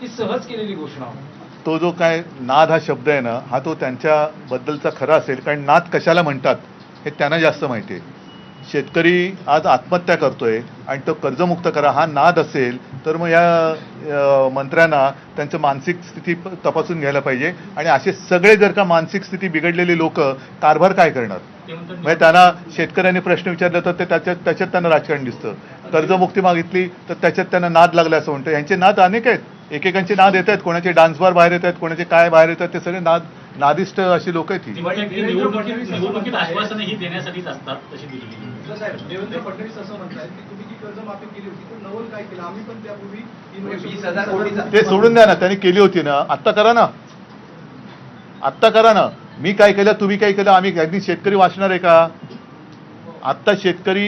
ती सहज केलेली घोषणा. तो जो काय नाद हा शब्द आहे ना, हा तो त्यांच्याबद्दलचा खरा असेल, कारण नाद कशाला म्हणतात हे त्यांना जास्त माहिती आहे. शेतकरी आज आत्महत्या करतोय आणि तो कर्जमुक्त करा हा नाद असेल तर मग या मंत्र्यांना त्यांचं मानसिक स्थिती तपासून घ्यायला पाहिजे. आणि असे सगळे जर का मानसिक स्थिती बिघडलेली लोक कारभार काय करणार? म्हणजे त्यांना शेतकऱ्यांनी प्रश्न विचारला तर ते त्याच्यात त्यांना राजकारण दिसतं. कर्जमुक्ती मागितली तर त्याच्यात त्यांना नाद लागला असं म्हणतं. यांचे नाद अनेक आहेत, एकेकांचे नाद येत आहेत, कोणाचे डान्स बार बाहेर येत आहेत, कोणाचे काय बाहेर येतात, ते सगळे नादिष्ट अशी लोक आहेत. निवडणुकीत आश्वासनही देण्यासाठीच असतात तशी दिलेली. देवेंद्र फडणवीस असं म्हणतात की तुम्ही जी कर्जमाफी केली होती तर नवल काय केलं, आम्ही पण त्यापूर्वी 20,000 कोटी ते सोडून द्या ना, त्यांनी केली होती ना, आत्ता करा ना, आत्ता करा ना. मी काय केलं, तुम्ही काय केलं, आम्ही अगदी शेतकरी वाचणार आहे का? आत्ता शेतकरी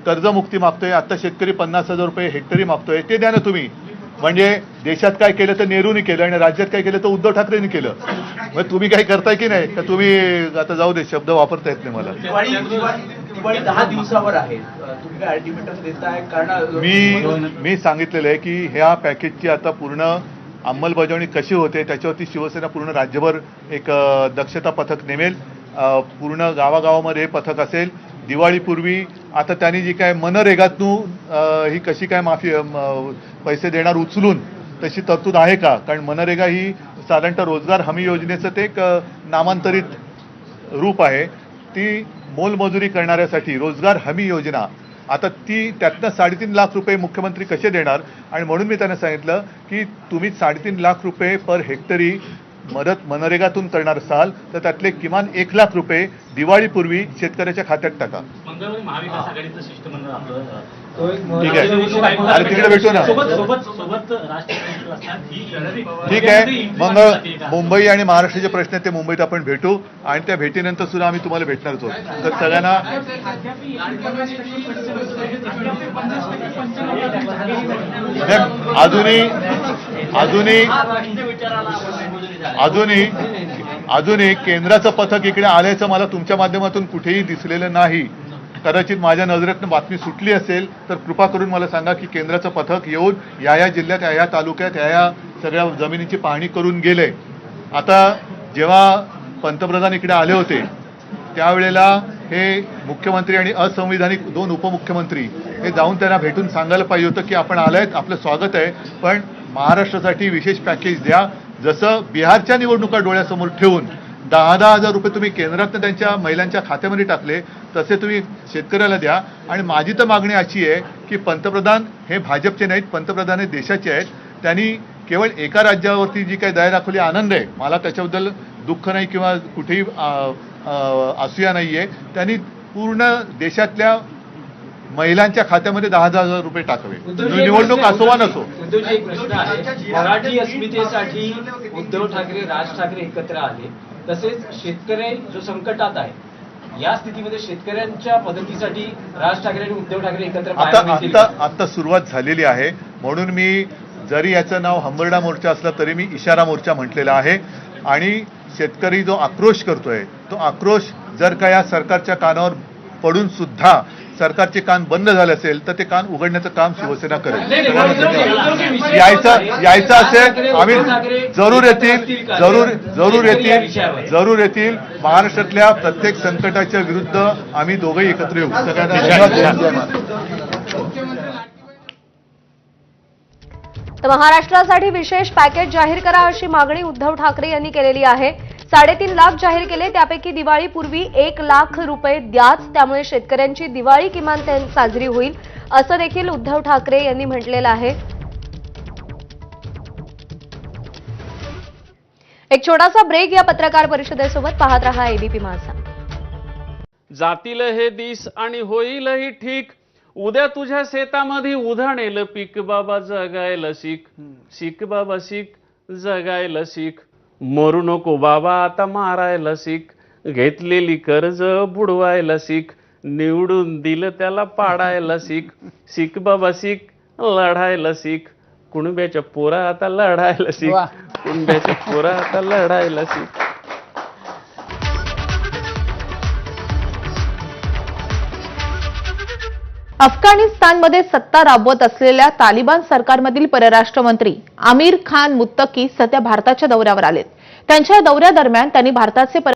कर्जमुक्ती मागतोय, आत्ता शेतकरी 50,000 रुपये हेक्टरी मागतोय, ते द्या ना तुम्ही. म्हणजे देशात काय केलं तर नेहरूनी केलं आणि राज्यात काय केलं तर उद्धव ठाकरेंनी केलं. मग तुम्ही काय करताय की नाही? तर तुम्ही आता जाऊ दे, शब्द वापरता येत नाही मला. दिवाळी 10 दिवसावर आहे, तुम्ही काय अल्टिमेटम देताय? कारण मी सांगितलेलं आहे की ह्या पॅकेजची आता पूर्ण अंमलबजावणी कशी होते त्याच्यावरती शिवसेना पूर्ण राज्यभर एक दक्षता पथक नेमेल. पूर्ण गावागावामध्ये हे पथक असेल. दिवाळीपूर्वी आता त्यांनी जी काय मनरेगातून ही कशी काय माफी पैसे देणार उचलून तशी तरतूद आहे का? कारण मनरेगा ही साधारणतः रोजगार हमी योजनेचं ते एक नामांतरित रूप आहे. ती मोलमजुरी करणाऱ्यासाठी रोजगार हमी योजना, आता ती त्यातनं 3.5 लाख रुपये मुख्यमंत्री कसे देणार? आणि म्हणून मी त्यांना सांगितलं की तुम्ही 3.5 लाख रुपये पर हेक्टरी मदत मनरेगातून करणार असाल तर त्यातले किमान 1 लाख रुपये दिवाळीपूर्वी शेतकऱ्याच्या खात्यात टाका. मंगळवारी महाविकास आघाडीचं शिष्टमंडळ आपलं ठीक आहे, अरे तिकडे भेटू ना. ठीक आहे, मग मुंबई आणि महाराष्ट्राचे प्रश्न आहेत ते मुंबईत आपण भेटू आणि त्या भेटीनंतर सुद्धा आम्ही तुम्हाला भेटणारच आहोत. तर सगळ्यांना अजूनही केंद्राचं पथक इकडे आल्याचं मला तुमच्या माध्यमातून कुठेही दिसलेलं नाही. कदाचित माझ्या नजरेतनं बातमी सुटली असेल तर कृपा करून मला सांगा की केंद्राचं पथक येऊन या जिल्ह्यात या तालुक्यात या सगळ्या जमिनीची पाहणी करून गेले. आता जेव्हा पंतप्रधान इकडे आले होते त्यावेळेला हे मुख्यमंत्री आणि असंविधानिक 2 उपमुख्यमंत्री हे जाऊन त्यांना भेटून सांगायला पाहिजे होतं की आपण आलायत, आपलं स्वागत आहे, पण महाराष्ट्रासाठी विशेष पॅकेज द्या. जसं बिहारच्या निवडणुका डोळ्यासमोर ठेवून 10,000 रुपये तुम्ही केंद्रातनं त्यांच्या महिलांच्या खात्यामध्ये टाकले तसे तुम्ही शेतकऱ्याला द्या. आणि माझी तर मागणी अशी आहे की पंतप्रधान हे भाजपचे नाहीत, पंतप्रधान हे देशाचे आहेत. त्यांनी केवळ एका राज्यावरती जी काही दया दाखवली आनंद आहे, मला त्याच्याबद्दल दुःख नाही किंवा कुठेही असूया नाही आहे. त्यांनी पूर्ण देशातल्या महिलांच्या खात्यामध्ये 10,000 रुपये टाकावे, निवडणूक असो वा नसो. उद्धवजी, एक प्रश्न आहे, मराठी अस्मितेसाठी उद्धव ठाकरे राज ठाकरे एकत्र आले, तसेच शेतकरी जो संकटात आहे या स्थितीमध्ये शेतकऱ्यांच्या मदतीसाठी राज ठाकरे आणि उद्धव ठाकरे एकत्र आता सुरुवात झालेली आहे. म्हणून मी जरी याचं नाव हंबरडा मोर्चा असला तरी मी इशारा मोर्चा म्हटलेला आहे. आणि शेतकरी जो आक्रोश करतोय तो आक्रोश जर का या सरकारच्या कानावर पडून सुद्धा सरकारचे कान बंद झाले असेल तर ते कान उघडण्याचं काम शिवसेना करेल. यायचं असेल आम्ही जरूर येतील. महाराष्ट्रातल्या प्रत्येक संकटाच्या विरुद्ध आम्ही दोघंही एकत्र येऊ. सगळ्यांना तर महाराष्ट्रासाठी विशेष पॅकेज जाहीर करा अशी मागणी उद्धव ठाकरे यांनी केलेली आहे. 3.5 लाख जाहीर केले, त्यापैकी दिवाळीपूर्वी 1 लाख रुपये द्याच, त्यामुळे शेतकऱ्यांची दिवाळी किमान साजरी होईल असं देखील उद्धव ठाकरे यांनी म्हटलेलं आहे. एक छोटासा ब्रेक या पत्रकार परिषदेसोबत पाहत रहा एबीपी माझा. जातील हे दिस आणि होईलही ठीक, उद्या तुझ्या शेतामध्ये उधळेल पीक, बाबा जगायला शिक, शिक बाबा शिक, जगायला शिक, मरू नको बाबा आता मारायला शिक, घेतलेली कर्ज बुडवायला शिक, निवडून दिलं त्याला पाडायला शिक, शिक बाबा शिक, लढायला शिक, कुणब्याच्या पोरा आता लढायला शिक, कुणब्याच्या पोरा आता लढायला शिक. अफगाणिस्तानमध्ये सत्ता राबवत असलेल्या तालिबान सरकारमधील परराष्ट्र मंत्री आमिर खान मुत्तकी सध्या भारताच्या दौऱ्यावर आलेत. त्यांच्या दौऱ्यादरम्यान त्यांनी भारताचे